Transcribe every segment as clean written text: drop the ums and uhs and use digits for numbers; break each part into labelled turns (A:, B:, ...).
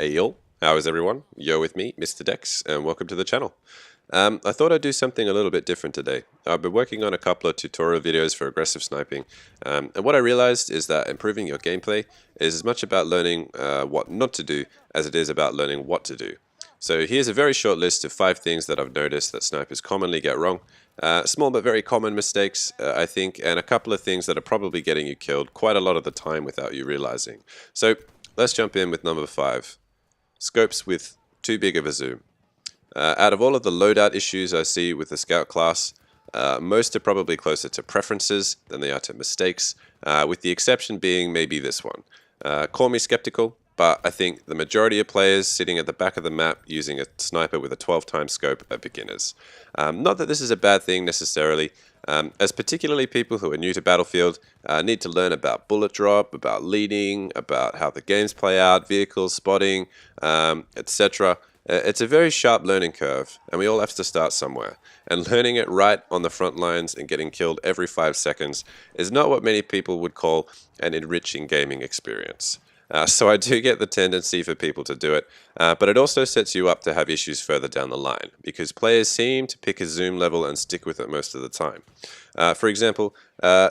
A: Hey y'all, how is everyone? Yo with me, Mr. Dex, and welcome to the channel. I thought I'd do something a little bit different today. I've been working on a couple of tutorial videos for aggressive sniping, and what I realized is that improving your gameplay is as much about learning what not to do as it is about learning what to do. So here's a very short list of 5 things that I've noticed that snipers commonly get wrong. Small but very common mistakes, I think, and a couple of things that are probably getting you killed quite a lot of the time without you realizing. So let's jump in with number 5. Scopes with too big of a zoom. Out of all of the loadout issues I see with the Scout class, most are probably closer to preferences than they are to mistakes, with the exception being maybe this one. Call me skeptical, but I think the majority of players sitting at the back of the map using a sniper with a 12 times scope are beginners. Not that this is a bad thing necessarily, as particularly people who are new to Battlefield need to learn about bullet drop, about leading, about how the games play out, vehicles, spotting, etc. It's a very sharp learning curve, and we all have to start somewhere. And learning it right on the front lines and getting killed every 5 seconds is not what many people would call an enriching gaming experience. So I do get the tendency for people to do it, but it also sets you up to have issues further down the line, because players seem to pick a zoom level and stick with it most of the time. For example,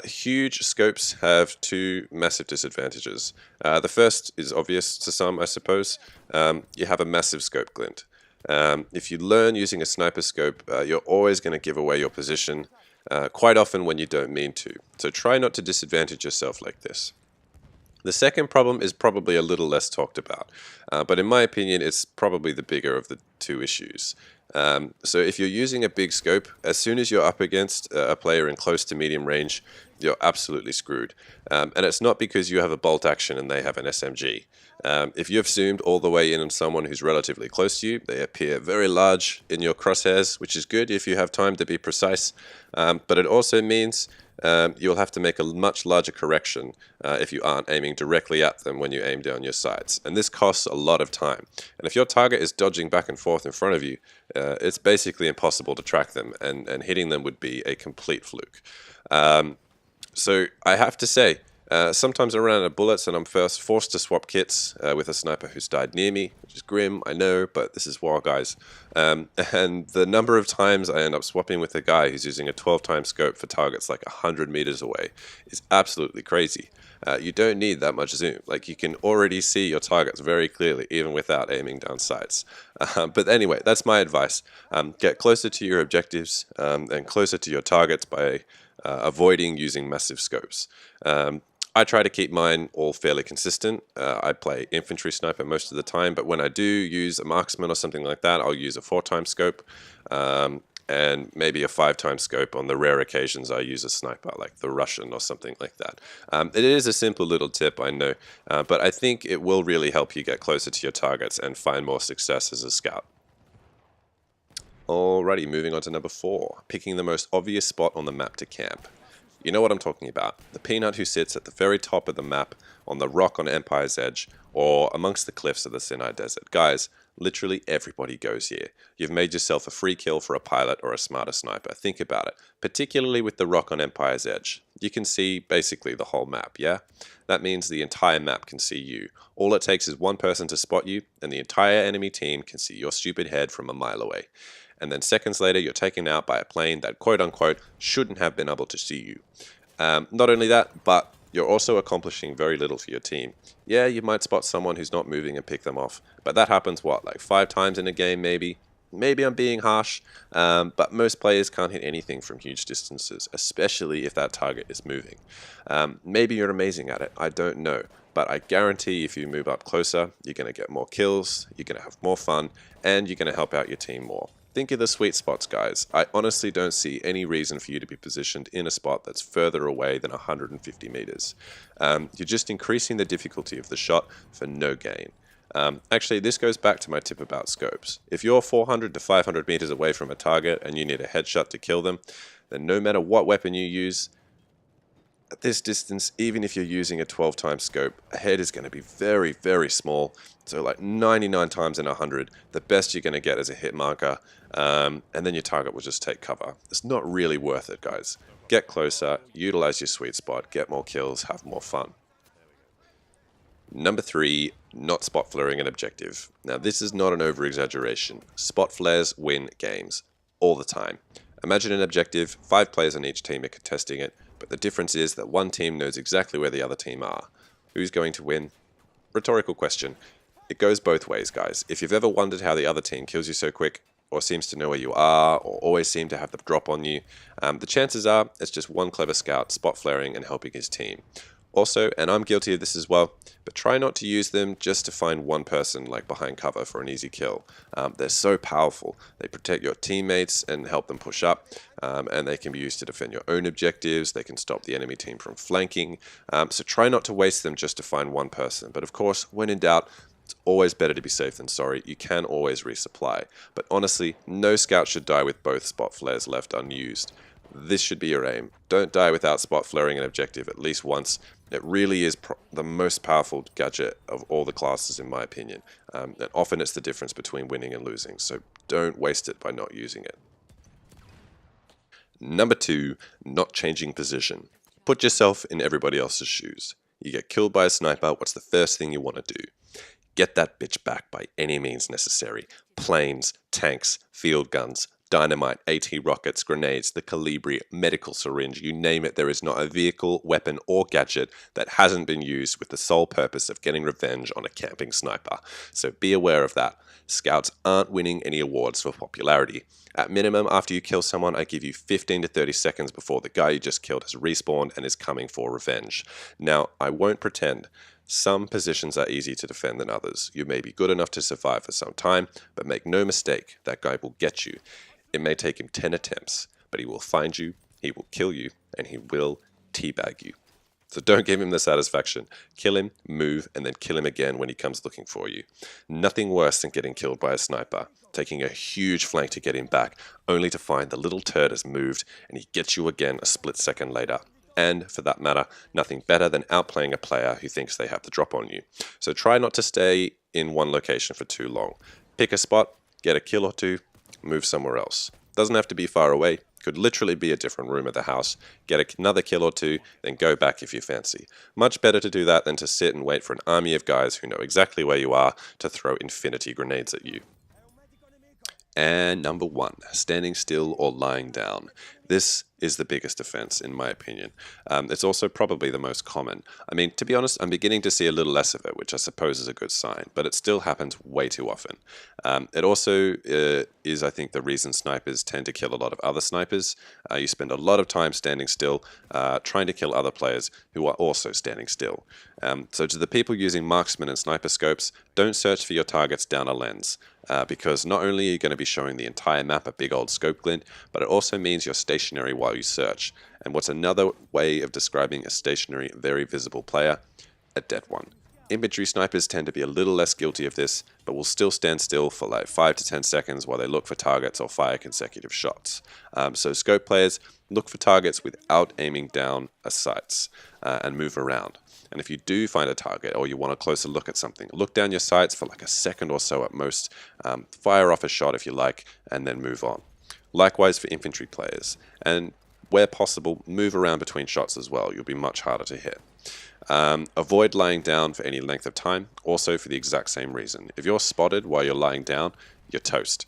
A: huge scopes have 2 massive disadvantages. The first is obvious to some, I suppose. You have a massive scope glint. If you learn using a sniper scope, you're always going to give away your position, quite often when you don't mean to. So try not to disadvantage yourself like this. The second problem is probably a little less talked about, but in my opinion, it's probably the bigger of the 2 issues. So if you're using a big scope, as soon as you're up against a player in close to medium range, you're absolutely screwed. And it's not because you have a bolt action and they have an SMG. If you've zoomed all the way in on someone who's relatively close to you, they appear very large in your crosshairs, which is good if you have time to be precise. But it also means you'll have to make a much larger correction if you aren't aiming directly at them when you aim down your sights. And this costs a lot of time. And if your target is dodging back and forth in front of you, it's basically impossible to track them, and hitting them would be a complete fluke. So I have to say, sometimes I run out of bullets and I'm first forced to swap kits with a sniper who's died near me, which is grim, I know, but this is war, guys. And the number of times I end up swapping with a guy who's using a 12 times scope for targets like 100 meters away is absolutely crazy. You don't need that much zoom. Like, you can already see your targets very clearly, even without aiming down sights. But anyway, that's my advice. Get closer to your objectives and closer to your targets by avoiding using massive scopes. I try to keep mine all fairly consistent. I play infantry sniper most of the time, but when I do use a marksman or something like that, I'll use a 4 times scope and maybe a 5 times scope on the rare occasions I use a sniper, like the Russian or something like that. It is a simple little tip, I know, but I think it will really help you get closer to your targets and find more success as a scout. Alrighty, moving on to number 4, picking the most obvious spot on the map to camp. You know what I'm talking about, the peanut who sits at the very top of the map, on the rock on Empire's Edge, or amongst the cliffs of the Sinai Desert. Guys, literally everybody goes here. You've made yourself a free kill for a pilot or a smarter sniper. Think about it, particularly with the rock on Empire's Edge. You can see basically the whole map, yeah? That means the entire map can see you. All it takes is one person to spot you, and the entire enemy team can see your stupid head from a mile away. And then seconds later you're taken out by a plane that quote-unquote shouldn't have been able to see you. Not only that, but you're also accomplishing very little for your team. Yeah, you might spot someone who's not moving and pick them off, but that happens, what, like 5 times in a game maybe? Maybe I'm being harsh, but most players can't hit anything from huge distances, especially if that target is moving. Maybe you're amazing at it, I don't know. But I guarantee if you move up closer, you're going to get more kills, you're going to have more fun, and you're going to help out your team more. Think of the sweet spots, guys. I honestly don't see any reason for you to be positioned in a spot that's further away than 150 meters. You're just increasing the difficulty of the shot for no gain. Actually, this goes back to my tip about scopes. If you're 400 to 500 meters away from a target and you need a headshot to kill them, then no matter what weapon you use, at this distance, even if you're using a 12 times scope, a head is going to be very, very small. So like 99 times in 100, the best you're going to get is a hit marker, and then your target will just take cover. It's not really worth it, guys. Get closer, utilize your sweet spot, get more kills, have more fun. Number 3, not spot flaring an objective. Now this is not an over-exaggeration. Spot flares win games. All the time. Imagine an objective, 5 players on each team are contesting it, but the difference is that one team knows exactly where the other team are. Who's going to win? Rhetorical question. It goes both ways, guys. If you've ever wondered how the other team kills you so quick, or seems to know where you are, or always seem to have the drop on you, the chances are it's just one clever scout spot flaring and helping his team. Also, and I'm guilty of this as well, but try not to use them just to find one person like behind cover for an easy kill. They're so powerful. They protect your teammates and help them push up, and they can be used to defend your own objectives. They can stop the enemy team from flanking. So try not to waste them just to find one person. But of course, when in doubt, it's always better to be safe than sorry. You can always resupply. But honestly, no scout should die with both spot flares left unused. This should be your aim. Don't die without spot flaring an objective at least once. It really is the most powerful gadget of all the classes in my opinion. And often it's the difference between winning and losing, so don't waste it by not using it. Number 2, not changing position. Put yourself in everybody else's shoes. You get killed by a sniper, what's the first thing you want to do? Get that bitch back by any means necessary. Planes, tanks, field guns, dynamite, AT rockets, grenades, the Calibri, medical syringe, you name it, there is not a vehicle, weapon, or gadget that hasn't been used with the sole purpose of getting revenge on a camping sniper. So be aware of that. Scouts aren't winning any awards for popularity. At minimum, after you kill someone, I give you 15 to 30 seconds before the guy you just killed has respawned and is coming for revenge. Now, I won't pretend. Some positions are easier to defend than others. You may be good enough to survive for some time, but make no mistake, that guy will get you. It may take him 10 attempts, but he will find you, he will kill you, and he will teabag you. So don't give him the satisfaction. Kill him, move, and then kill him again when he comes looking for you. Nothing worse than getting killed by a sniper, taking a huge flank to get him back, only to find the little turd has moved, and he gets you again a split second later. And, for that matter, nothing better than outplaying a player who thinks they have the drop on you. So try not to stay in one location for too long. Pick a spot, get a kill or two, move somewhere else. Doesn't have to be far away. Could literally be a different room of the house. Get another kill or two, then go back if you fancy. Much better to do that than to sit and wait for an army of guys who know exactly where you are to throw infinity grenades at you. And number 1, standing still or lying down. This is the biggest offense, in my opinion. It's also probably the most common. I mean, to be honest, I'm beginning to see a little less of it, which I suppose is a good sign, but it still happens way too often. It also is, I think, the reason snipers tend to kill a lot of other snipers. You spend a lot of time standing still, trying to kill other players who are also standing still. So to the people using marksman and sniper scopes, don't search for your targets down a lens. Because not only are you going to be showing the entire map a big old scope glint, but it also means you're stationary while you search. And what's another way of describing a stationary, very visible player? A dead one. Infantry snipers tend to be a little less guilty of this, but will still stand still for like 5 to 10 seconds while they look for targets or fire consecutive shots. So scope players, look for targets without aiming down a sights and move around. And if you do find a target or you want a closer look at something, look down your sights for like a second or so at most, fire off a shot if you like, and then move on. Likewise for infantry players, and where possible, move around between shots as well. You'll be much harder to hit. Avoid lying down for any length of time, also for the exact same reason. If you're spotted while you're lying down, you're toast.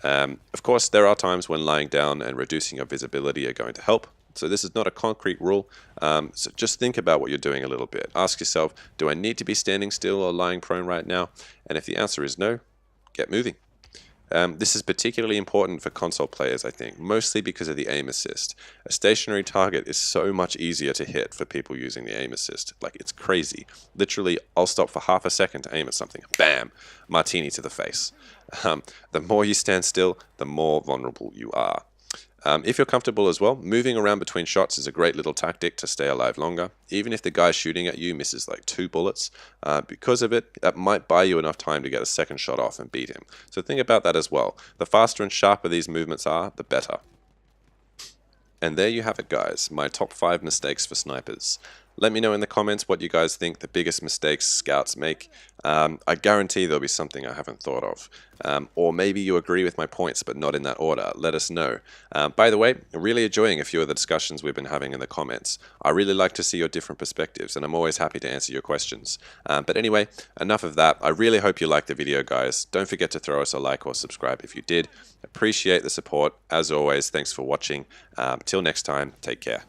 A: Of course, there are times when lying down and reducing your visibility are going to help. So this is not a concrete rule, so just think about what you're doing a little bit. Ask yourself, do I need to be standing still or lying prone right now? And if the answer is no, get moving. This is particularly important for console players, I think, mostly because of the aim assist. A stationary target is so much easier to hit for people using the aim assist. Like, it's crazy. Literally, I'll stop for half a second to aim at something. Bam! Martini to the face. The more you stand still, the more vulnerable you are. If you're comfortable as well, moving around between shots is a great little tactic to stay alive longer. Even if the guy shooting at you misses like 2 bullets, because of it, that might buy you enough time to get a second shot off and beat him. So think about that as well. The faster and sharper these movements are, the better. And there you have it, guys, my top 5 mistakes for snipers. Let me know in the comments what you guys think the biggest mistakes scouts make. I guarantee there'll be something I haven't thought of. Or maybe you agree with my points, but not in that order. Let us know. By the way, I'm really enjoying a few of the discussions we've been having in the comments. I really like to see your different perspectives, and I'm always happy to answer your questions. But anyway, enough of that. I really hope you liked the video, guys. Don't forget to throw us a like or subscribe if you did. Appreciate the support. As always, thanks for watching. Till next time, take care.